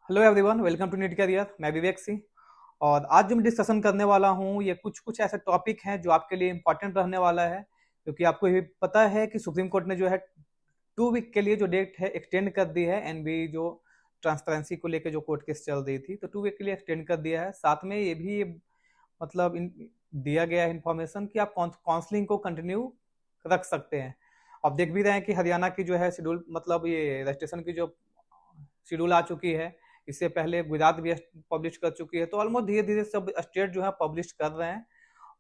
Hello everyone, welcome to NEET career. मैं विवेक सिंह। और आज जो मैं डिस्कशन करने वाला हूँ ये कुछ कुछ ऐसे टॉपिक हैं जो आपके लिए इम्पोर्टेंट रहने वाला है, क्योंकि आपको ये पता है कि सुप्रीम कोर्ट ने जो है 2 वीक के लिए जो डेट है एक्सटेंड कर दी है। एनबी जो ट्रांसपेरेंसी को लेकर जो कोर्ट केस चल रही थी, तो 2 वीक के लिए एक्सटेंड कर दिया है। साथ में ये भी मतलब दिया गया है इन्फॉर्मेशन कि आप काउंसलिंग को कंटिन्यू रख सकते हैं। अब देख भी रहे हैं कि हरियाणा की जो है शेड्यूल, मतलब ये रजिस्ट्रेशन की जो शेड्यूल आ चुकी है। इससे पहले गुजरात भी पब्लिश कर चुकी है। तो ऑलमोस्ट धीरे धीरे सब स्टेट जो है पब्लिश कर रहे हैं।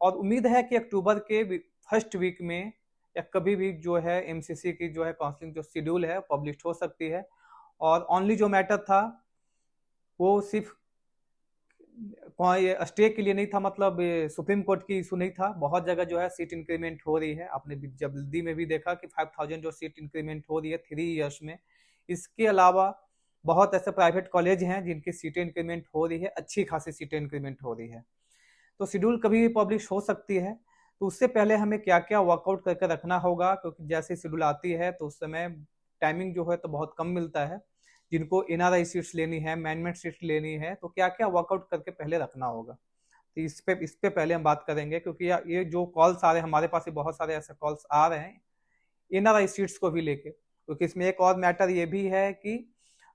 और उम्मीद है कि अक्टूबर के फर्स्ट वीक में या कभी भी जो है एमसीसी की जो है काउंसलिंग जो शेड्यूल है पब्लिश हो सकती है। और ओनली जो मैटर था वो सिर्फ स्टे के लिए नहीं था, मतलब सुप्रीम कोर्ट की इशू नहीं था। बहुत जगह जो है सीट इंक्रीमेंट हो रही है। आपने जल्दी में भी देखा कि 5000 जो सीट इंक्रीमेंट हो रही है 3 इयर्स में। इसके अलावा बहुत ऐसे प्राइवेट कॉलेज हैं जिनकी सीटें इंक्रीमेंट हो रही है, अच्छी खासी सीटें इंक्रीमेंट हो रही है। तो शेड्यूल कभी भी पब्लिश हो सकती है। तो उससे पहले हमें क्या क्या वर्कआउट करके रखना होगा, क्योंकि जैसे शेड्यूल आती है तो उस समय टाइमिंग जो है तो बहुत कम मिलता है। जिनको एनआरआई सीट्स लेनी है, मैनेजमेंट सीट्स लेनी है, तो क्या क्या वर्कआउट करके पहले रखना होगा। तो इस पे पहले हम बात करेंगे, क्योंकि ये जो कॉल्स आ रहे हैं हमारे पास, ही बहुत सारे ऐसे कॉल्स आ रहे हैं एनआरआई सीट्स को भी लेके। क्योंकि इसमें एक और मैटर ये भी है कि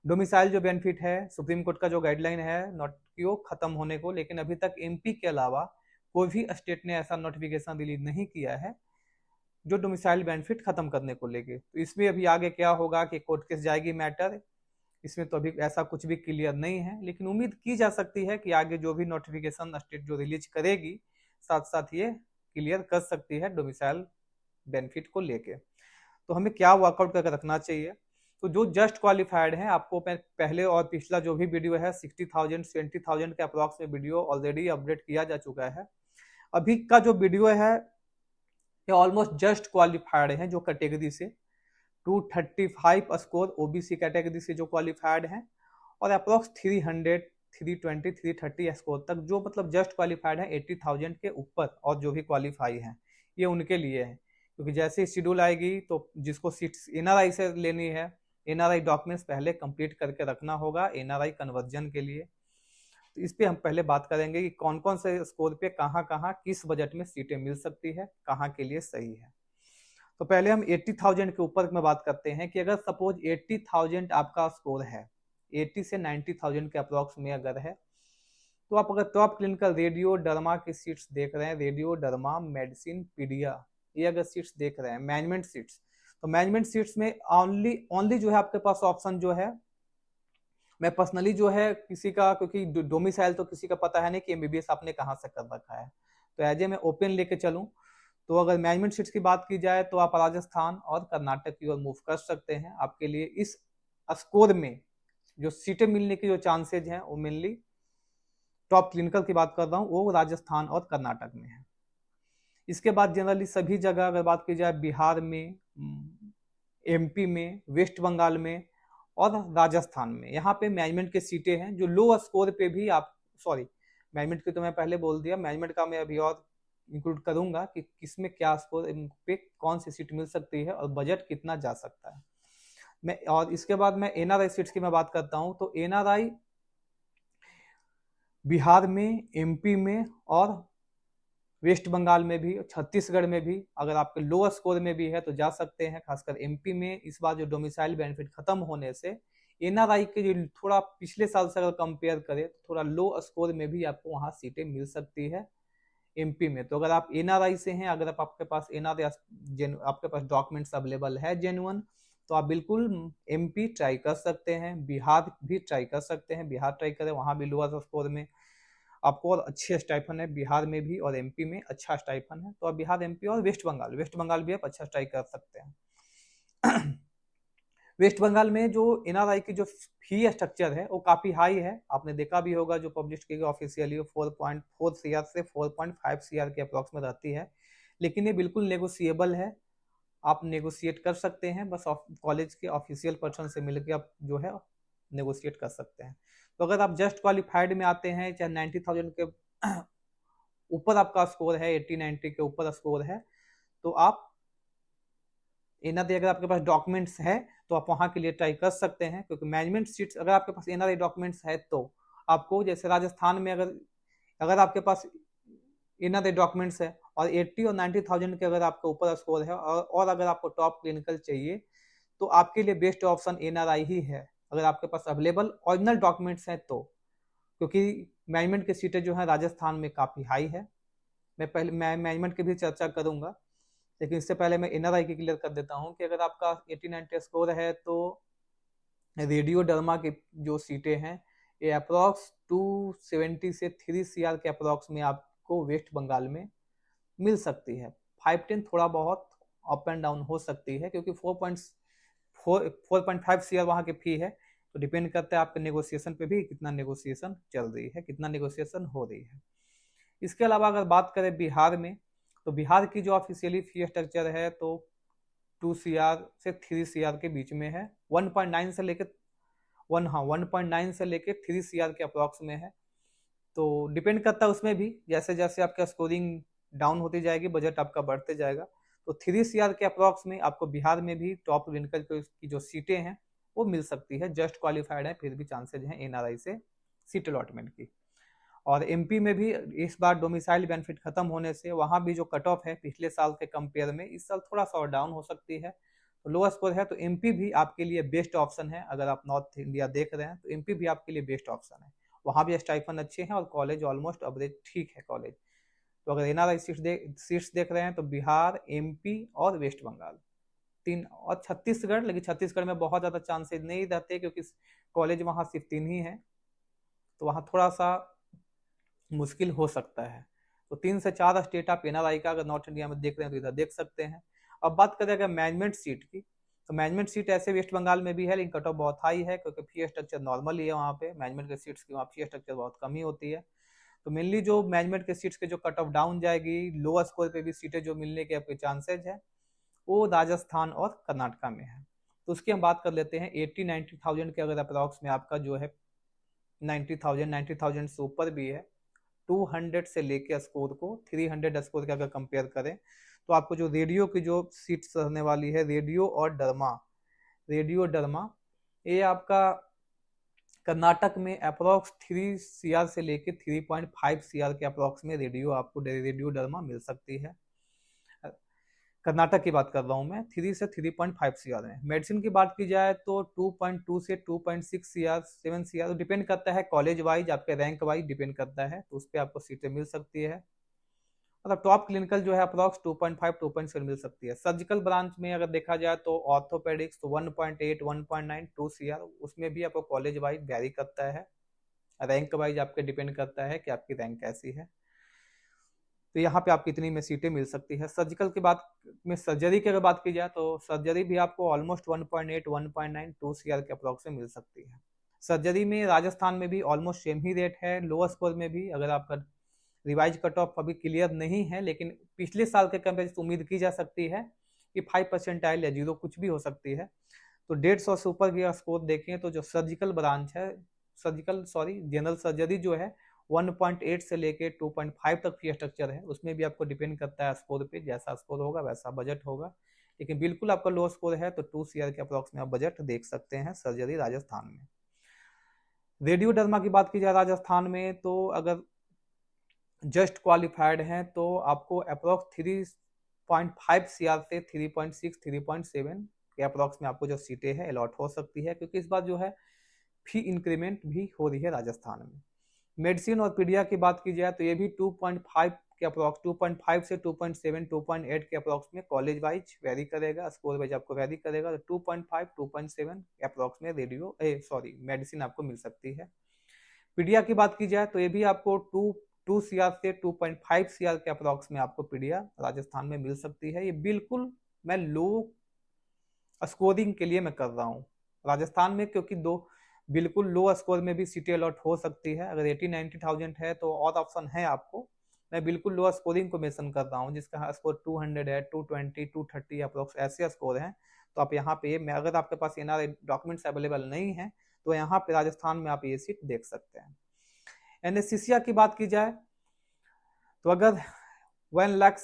डोमिसाइल जो बेनिफिट है, सुप्रीम कोर्ट का जो गाइडलाइन है नॉट क्यों खत्म होने को, लेकिन अभी तक एमपी के अलावा कोई भी स्टेट ने ऐसा नोटिफिकेशन रिलीज नहीं किया है जो डोमिसाइल बेनिफिट खत्म करने को लेके। तो इसमें अभी आगे क्या होगा कि कोर्ट केस जाएगी मैटर। इसमें तो अभी ऐसा कुछ भी क्लियर नहीं है, लेकिन उम्मीद की जा सकती है कि आगे जो भी नोटिफिकेशन स्टेट जो रिलीज करेगी, साथ साथ ये क्लियर कर सकती है डोमिसाइल बेनिफिट को लेके। तो हमें क्या वर्कआउट करके रखना चाहिए। तो जो जस्ट क्वालिफाइड है, आपको पहले और पिछला जो भी वीडियो है 60,000 20,000 के अप्रॉक्स में वीडियो ऑलरेडी अपडेट किया जा चुका है। अभी का जो वीडियो है ये ऑलमोस्ट जस्ट क्वालिफाइड है जो कैटेगरी से 235 स्कोर ओबीसी कैटेगरी से जो क्वालिफाइड है, और अप्रोक्स 300 320 330 स्कोर तक जो मतलब जस्ट क्वालिफाइड है 80,000 के ऊपर, और जो भी क्वालिफाई है ये उनके लिए है। क्योंकि जैसे ही शेड्यूल आएगी तो जिसको सीट्स एनआरआई से लेनी है, एनआरआई डॉक्यूमेंट्स पहले कंप्लीट करके रखना होगा एनआरआई कन्वर्जन के लिए। तो इस पे हम पहले बात करेंगे कि कौन कौन से स्कोर पे कहाँ कहाँ किस बजट में सीटें मिल सकती है, कहाँ के लिए सही है। तो पहले हम 80,000 के ऊपर में बात करते हैं कि अगर सपोज 80,000 आपका स्कोर है, 80 से 90,000 के अप्रोक्स में अगर है, तो आप अगर टॉप क्लिनिकल रेडियो डर्मा की सीट्स देख रहे हैं, रेडियो डर्मा मेडिसिन पीडिया, ये अगर सीट्स देख रहे हैं मैनेजमेंट सीट्स, तो मैनेजमेंट सीट्स में ओनली ओनली जो है आपके पास ऑप्शन जो है, मैं पर्सनली जो है किसी का, क्योंकि डोमिसाइल तो किसी का पता है नहीं कि एमबीबीएस आपने कहाँ से कर रखा है, तो एज ए मैं ओपन लेके चलूँ, तो अगर मैनेजमेंट सीट्स की बात की जाए तो आप राजस्थान और कर्नाटक की ओर मूव कर सकते हैं। आपके लिए इस स्कोर में जो सीटें मिलने की जो चांसेज हैं वो मेनली टॉप क्लिनिकल की बात कर रहा हूँ, वो राजस्थान और कर्नाटक में है। इसके बाद जनरली सभी जगह अगर बात की जाए, बिहार में, एमपी में, वेस्ट बंगाल में और राजस्थान में, यहाँ पे मैनेजमेंट की सीटें हैं जो लो स्कोर पे भी आप, सॉरी मैनेजमेंट की तो मैं पहले बोल दिया, मैनेजमेंट का मैं अभी और इंक्लूड करूंगा कि किसमें क्या स्कोर पे कौन सी सीट मिल सकती है और बजट कितना जा सकता है। मैं और इसके बाद मैं एनआरआई सीट्स की मैं बात करता हूँ, तो एनआरआई बिहार में, एमपी में और वेस्ट बंगाल में भी, छत्तीसगढ़ में भी अगर आपके लो स्कोर में भी है तो जा सकते हैं। खासकर एमपी में इस बार जो डोमिसाइल बेनिफिट खत्म होने से एनआरआई के जो थोड़ा पिछले साल से अगर कंपेयर करें तो थोड़ा लो स्कोर में भी आपको वहां सीटें मिल सकती है एमपी में। तो अगर आप एनआरआई से हैं, अगर आपके पास एनआरआई आपके पास डॉक्यूमेंट्स अवेलेबल है जेन्युइन, तो आप बिल्कुल एमपी ट्राई कर सकते हैं, बिहार भी ट्राई कर सकते हैं। बिहार ट्राई करें, वहां भी लोअर स्कोर में आपको और अच्छे स्टाइफन है, बिहार में भी और एमपी में अच्छा स्टाइफन है। तो आप बिहार, एमपी और वेस्ट बंगाल भी आप अच्छा ट्राई कर सकते हैं। वेस्ट बंगाल में जो एनआरआई की जो फी स्ट्रक्चर है वो काफी हाई है। आपने देखा भी होगा जो पब्लिश की गई ऑफिशियली 4.4 सीआर से 4.5 सीआर के अप्रोक्स में रहती है, लेकिन ये बिल्कुल नेगोशिएबल है। आप नेगोशिएट कर सकते हैं, बस कॉलेज के ऑफिशियल पर्सन से मिलकर आप जो है नेगोशिएट कर सकते हैं। तो अगर आप जस्ट क्वालिफाइड में आते हैं, चाहे 90,000 के ऊपर आपका स्कोर है, 80 90 के ऊपर स्कोर है, तो आप एनआरआई अगर आपके पास डॉक्यूमेंट्स है तो आप वहाँ के लिए ट्राई कर सकते हैं, क्योंकि मैनेजमेंट सीट्स अगर आपके पास एनआरआई डॉक्यूमेंट्स है तो आपको, जैसे राजस्थान में अगर अगर आपके पास एनआरआई डॉक्यूमेंट्स है और 80 और 90,000 के अगर आपके ऊपर स्कोर है और अगर आपको टॉप क्लिनिकल चाहिए तो आपके लिए बेस्ट ऑप्शन एनआरआई ही है, अगर आपके पास अवेलेबल ओरिजिनल डॉक्यूमेंट्स हैं तो। क्योंकि मैनेजमेंट की सीटें जो है राजस्थान में काफ़ी हाई है। मैं मैनेजमेंट की भी चर्चा करूंगा, लेकिन इससे पहले मैं एनआरआई की क्लियर कर देता हूँ कि अगर आपका 80-90 स्कोर है तो रेडियो डर्मा की जो सीटें हैं ये अप्रॉक्स 270 से 3 CR के अप्रॉक्स में आपको वेस्ट बंगाल में मिल सकती है। 5-10 थोड़ा बहुत अप एंड डाउन हो सकती है, क्योंकि 4.5 CR वहाँ की फी है, तो डिपेंड करता है आपके नेगोशिएशन पे भी, कितना नेगोशिएशन चल रही है, कितना नेगोशिएशन हो रही है। इसके अलावा अगर बात करें बिहार में, तो बिहार की जो ऑफिशियली फी स्ट्रक्चर है तो 2 CR से 3 CR के बीच में है। 1.9 से लेकर 1.9 से लेकर 3 CR के अप्रॉक्स में है। तो डिपेंड करता है उसमें भी, जैसे जैसे आपका स्कोरिंग डाउन होती जाएगी बजट आपका बढ़ते जाएगा। तो 3 CR के अप्रॉक्स में आपको बिहार में भी टॉप क्लिनिकल की जो सीटें हैं वो मिल सकती है। जस्ट क्वालिफाइड है फिर भी चांसेज हैं एनआरआई से सीट अलॉटमेंट की। और एमपी में भी इस बार डोमिसाइल बेनिफिट खत्म होने से वहां भी जो कट ऑफ है पिछले साल के कंपेयर में इस साल थोड़ा सा और डाउन हो सकती है, तो लोअर स्कोर है, तो एमपी भी आपके लिए बेस्ट ऑप्शन है। अगर आप नॉर्थ इंडिया देख रहे हैं तो एमपी भी आपके लिए बेस्ट ऑप्शन है। वहां भी स्टाइफन अच्छे हैं और कॉलेज ऑलमोस्ट एवरेज ठीक है कॉलेज। तो अगर एनआरआई सीट्स देख रहे हैं तो बिहार, एमपी और वेस्ट बंगाल तीन, और छत्तीसगढ़, लेकिन छत्तीसगढ़ में बहुत ज्यादा चांसेस नहीं रहते क्योंकि कॉलेज वहां सिर्फ 3 ही है, तो वहां थोड़ा सा मुश्किल हो सकता है। तो 3 से 4 स्टेट आप एनआरआई का अगर नॉर्थ इंडिया में देख रहे हैं तो इधर देख सकते हैं। अब बात करें अगर मैनेजमेंट सीट की, तो मैनेजमेंट सीट ऐसे वेस्ट बंगाल में भी है लेकिन कट ऑफ बहुत हाई है, क्योंकि फी स्ट्रक्चर नॉर्मल ही है वहाँ पे। मैनेजमेंट के सीट्स की वहाँ फी स्ट्रक्चर बहुत कम ही होती है। तो मेनली जो मैनेजमेंट के सीट्स के जो कट ऑफ डाउन जाएगी, लोअर स्कोर पे भी सीटें जो मिलने के आपके चांसेज है वो राजस्थान और कर्नाटका में है। तो उसकी हम बात कर लेते हैं। 80-90,000 के अगर अप्रॉक्स में आपका जो है 90,000 से ऊपर भी है, 200 से लेके स्कोर को 300 स्कोर के अगर कंपेयर करें तो आपको जो रेडियो की जो सीट्स रहने वाली है, रेडियो डर्मा ये आपका कर्नाटक में अप्रोक्स 3 CR से लेके 3.5 CR के अप्रोक्स में रेडियो डर्मा मिल सकती है। कर्नाटक की बात कर रहा हूँ मैं। 3 से 3.5 CR है। मेडिसिन की बात की जाए तो 2.2 से 2.6 CR, 7 CR डिपेंड करता है, कॉलेज वाइज आपके रैंक वाइज डिपेंड करता है, तो उस पर आपको सीटें मिल सकती है। मतलब टॉप क्लिनिकल जो है अप्रॉक्स 2.5 2.7 मिल सकती है। सर्जिकल ब्रांच में अगर देखा जाए तो ऑर्थोपेडिक्स तो 1.8 1.9 2 CR, उसमें भी आपको कॉलेज वाइज वेरी करता है, रैंक वाइज आपके डिपेंड करता है कि आपकी रैंक कैसी है। तो यहाँ पे आपकी इतनी में सीटें मिल सकती है। सर्जिकल की बात में, सर्जरी की अगर बात की जाए तो सर्जरी भी आपको ऑलमोस्ट 1.8 1.9 2 CR के अप्रॉक्स में मिल सकती है। सर्जरी में राजस्थान में भी ऑलमोस्ट सेम ही रेट है। लोअर स्कोर में भी अगर आपका रिवाइज कट ऑफ अभी क्लियर नहीं है, लेकिन पिछले साल के कंपेरिजन उम्मीद की जा सकती है कि 5% या 0 कुछ भी हो सकती है। तो 150 से ऊपर की स्कोर देखें तो जो सर्जिकल ब्रांच है, जनरल सर्जरी जो है 1.8 से लेके 2.5 तक की स्ट्रक्चर है, उसमें भी आपको डिपेंड करता है स्कोर पे, जैसा स्कोर होगा वैसा बजट होगा। लेकिन बिल्कुल आपका लो स्कोर है तो 2 CR के अप्रॉक्स में आप बजट देख सकते हैं सर्जरी राजस्थान में। रेडियो डर्मा की बात की जाए राजस्थान में, तो अगर जस्ट क्वालिफाइड हैं तो आपको अप्रॉक्स 3.5 CR से 3.6 3.7 के अप्रॉक्स में आपको जो सीटें हैं अलॉट हो सकती है, क्योंकि इस बार जो है फी इंक्रीमेंट भी हो रही है राजस्थान में। मेडिसिन और पीडिया की बात की जाए तो ये भी 2.5 के अप्रॉक्स, 2.5 से 2.7 2.8 के अप्रॉक्स में कॉलेज वाइज वेरी करेगा, स्कोर वाइज आपको वेरी करेगा। तो 2.5 2.7 अप्रॉक्स में मेडिसिन आपको मिल सकती है। पीडिया की बात की जाए तो ये भी आपको 2 CR से 2.5 CR के अप्रॉक्स में आपको पीडिया राजस्थान में मिल सकती है। ये बिल्कुल मैं लो स्कोरिंग के लिए मैं कर रहा हूँ राजस्थान में, क्योंकि बिल्कुल लो स्कोर में भी सीटें अलॉट हो सकती है। अगर 80-90,000 है तो और ऑप्शन है आपको। मैं बिल्कुल लो स्कोरिंग को मेंशन कर रहा हूँ जिसका स्कोर 200 है, 220 230 अप्रोक्स ऐसे स्कोर हैं। तो आप यहाँ पे, मैं अगर आपके पास एनआरआई डॉक्यूमेंट्स अवेलेबल नहीं है तो यहाँ पे राजस्थान में आप ये सीट देख सकते हैं। एनेस्थीसिया की बात की जाए तो अगर 1 लाख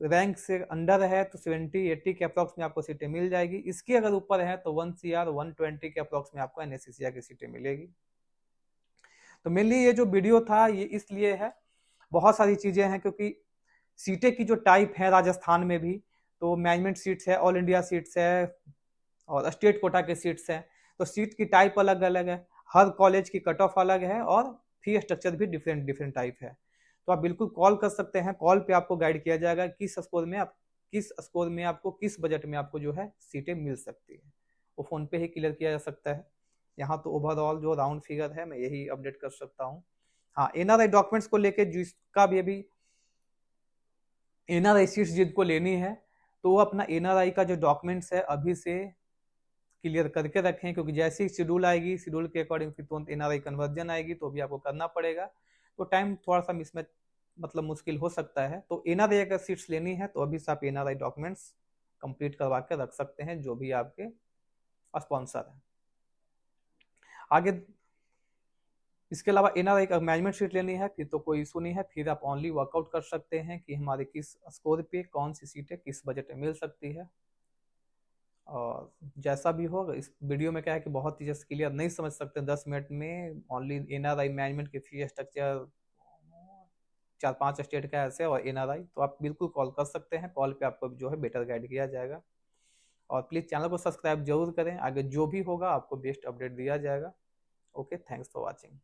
रैंक से अंडर है तो 70-80 के अप्रॉक्स में आपको सीटें मिल जाएगी। इसके अगर ऊपर है तो 1 CR 120 के अप्रॉक्स में आपको NSCCI की सीटें मिलेगी। तो मेनली ये जो वीडियो था ये इसलिए है, बहुत सारी चीजें हैं, क्योंकि सीटें की जो टाइप है राजस्थान में भी, तो मैनेजमेंट सीट्स है, ऑल इंडिया सीट्स है और स्टेट कोटा के सीट्स हैं। तो सीट की टाइप अलग अलग है, हर कॉलेज की कट ऑफ अलग है और फी स्ट्रक्चर भी डिफरेंट डिफरेंट टाइप है। तो आप बिल्कुल कॉल कर सकते हैं, कॉल पे आपको गाइड किया जाएगा किस स्कोर में आपको किस बजट में आपको जो है सीटें मिल सकती है, वो फोन पे ही क्लियर किया जा सकता है। यहाँ तो ओवरऑल जो राउंड फिगर है मैं यही अपडेट कर सकता हूँ। हाँ, NRI डॉक्यूमेंट्स को लेके जिसका भी अभी NRI सीट्स जिनको लेनी है तो वो अपना NRI का जो डॉक्यूमेंट्स है अभी से क्लियर करके रखें, क्योंकि जैसे ही शेड्यूल आएगी, शेड्यूल के अकॉर्डिंग फिर तुरंत NRI कन्वर्जन आएगी तो भी आपको करना पड़ेगा। तो टाइम थोड़ा सा मिसमैच मतलब मुश्किल हो सकता है। तो NRI अगर सीट्स लेनी है तो अभी से आप NRI डॉक्यूमेंट्स कंप्लीट करवा के रख सकते हैं जो भी आपके स्पॉन्सर है। आगे इसके अलावा NRI का मैनेजमेंट सीट लेनी है फिर तो कोई इशू नहीं है, फिर आप ओनली वर्कआउट कर सकते हैं कि हमारे किस स्कोर पे कौन सी सीटें किस बजट में मिल सकती है। और जैसा भी हो, इस वीडियो में क्या है कि बहुत चीज़ें क्लियर नहीं समझ सकते 10 मिनट में, ओनली NRI मैनेजमेंट की फी स्ट्रक्चर 4-5 स्टेट का ऐसे और NRI, तो आप बिल्कुल कॉल कर सकते हैं, कॉल पे आपको जो है बेटर गाइड किया जाएगा। और प्लीज़ चैनल को सब्सक्राइब जरूर करें, आगे जो भी होगा आपको बेस्ट अपडेट दिया जाएगा। Okay, thanks for watching.